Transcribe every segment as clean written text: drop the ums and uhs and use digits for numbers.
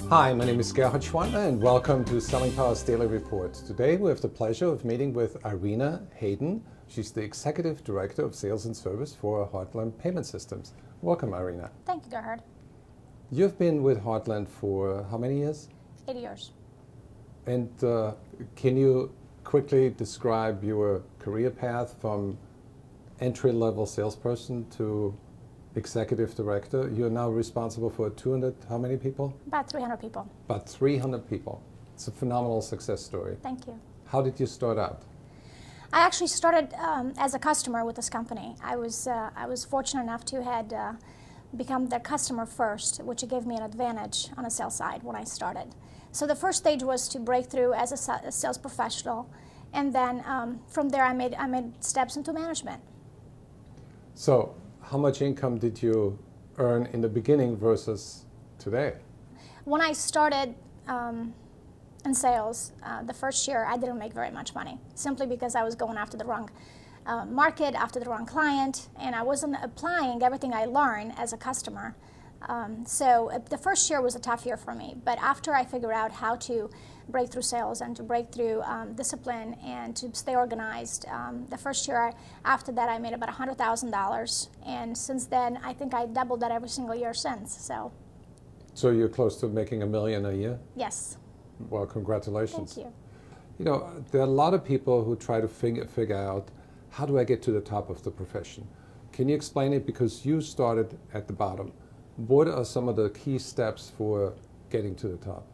Hi, my name is Gerhard Schwantner and welcome to Selling Power's Daily Report. Today we have the pleasure of meeting with Irina Hayden. She's the Executive Director of Sales and Service for Heartland Payment Systems. Welcome, Irina. Thank you, Gerhard. You've been with Heartland for how many years? 8 years. And can you quickly describe your career path from entry-level salesperson to executive director? You're now responsible for 200, how many people? About 300 people. About 300 people. It's a phenomenal success story. Thank you. How did you start out? I actually started as a customer with this company. I was fortunate enough to had become their customer first, which gave me an advantage on the sales side when I started. So the first stage was to break through as a sales professional, and then from there I made steps into management. So how much income did you earn in the beginning versus today? When I started in sales, the first year I didn't make very much money, simply because I was going after the wrong market, after the wrong client, and I wasn't applying everything I learned as a customer. So the first year was a tough year for me, but after I figured out how to break through sales and to break through discipline and to stay organized, the first year after that I made about $100,000, and since then I think I doubled that every single year since. So you're close to making $1 million a year? Yes. Well, congratulations. Thank you. You know, there are a lot of people who try to figure out, how do I get to the top of the profession? Can you explain it? Because you started at the bottom. What are some of the key steps for getting to the top?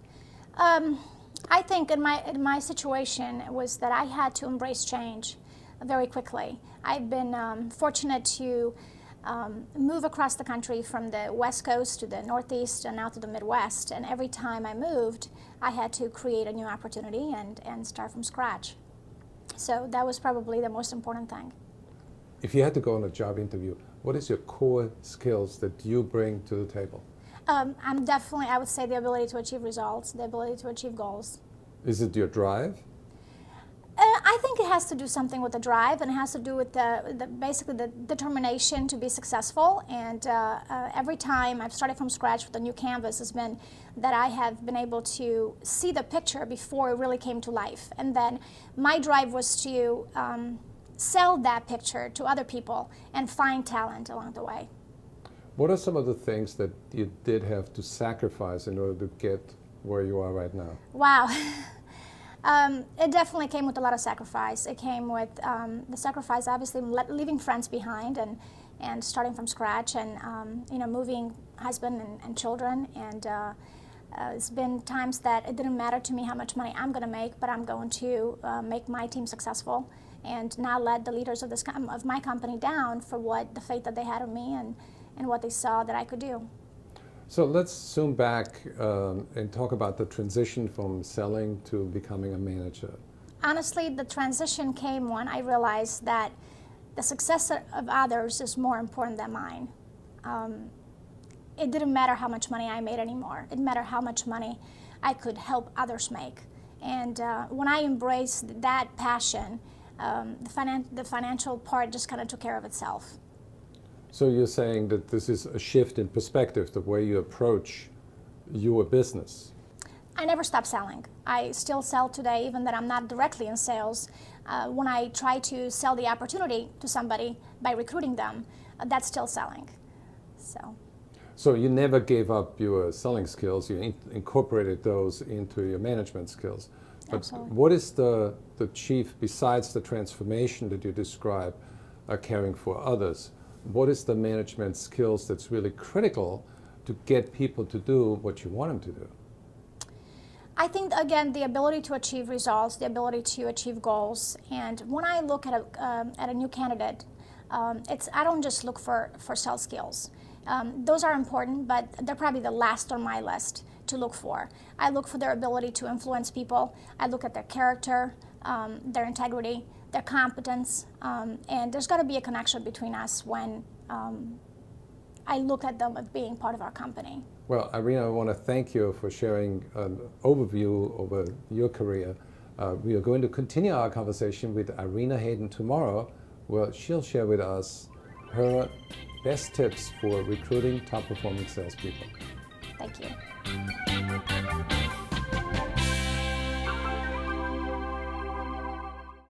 I think in my situation was that I had to embrace change very quickly. I've been fortunate to move across the country from the West Coast to the Northeast and now to the Midwest, and every time I moved I had to create a new opportunity and start from scratch. So that was probably the most important thing. If you had to go on a job interview, what is your core skills that you bring to the table? I'm definitely, I would say, the ability to achieve results, the ability to achieve goals. Is it your drive? I think it has to do something with the drive, and it has to do with basically the determination to be successful. And every time I've started from scratch with a new canvas has been that I have been able to see the picture before it really came to life. And then my drive was to sell that picture to other people and find talent along the way. What are some of the things that you did have to sacrifice in order to get where you are right now? Wow. It definitely came with a lot of sacrifice. It came with the sacrifice, obviously, leaving friends behind and starting from scratch, and moving husband and children. And it's been times that it didn't matter to me how much money I'm going to make, but I'm going to make my team successful, and not let the leaders of my company down for what the faith that they had in me and what they saw that I could do. So let's zoom back and talk about the transition from selling to becoming a manager. Honestly, the transition came when I realized that the success of others is more important than mine. It didn't matter how much money I made anymore. It mattered how much money I could help others make. And when I embraced that passion, the financial part just kind of took care of itself. So you're saying that this is a shift in perspective, the way you approach your business. I never stopped selling. I still sell today, even that I'm not directly in sales. When I try to sell the opportunity to somebody by recruiting them, that's still selling. So you never gave up your selling skills, you incorporated those into your management skills. But Absolutely. what is the chief, besides the transformation that you describe, caring for others, what is the management skills that's really critical to get people to do what you want them to do? I think, again, the ability to achieve results, the ability to achieve goals. And when I look at a new candidate, I don't just look for sales skills. Those are important, but they're probably the last on my list to look for. I look for their ability to influence people. I look at their character, their integrity, their competence, and there's got to be a connection between us when I look at them as being part of our company. Well, Irina, I want to thank you for sharing an overview over your career. We are going to continue our conversation with Irina Hayden tomorrow, where she'll share with us her best tips for recruiting top-performing salespeople. Thank you.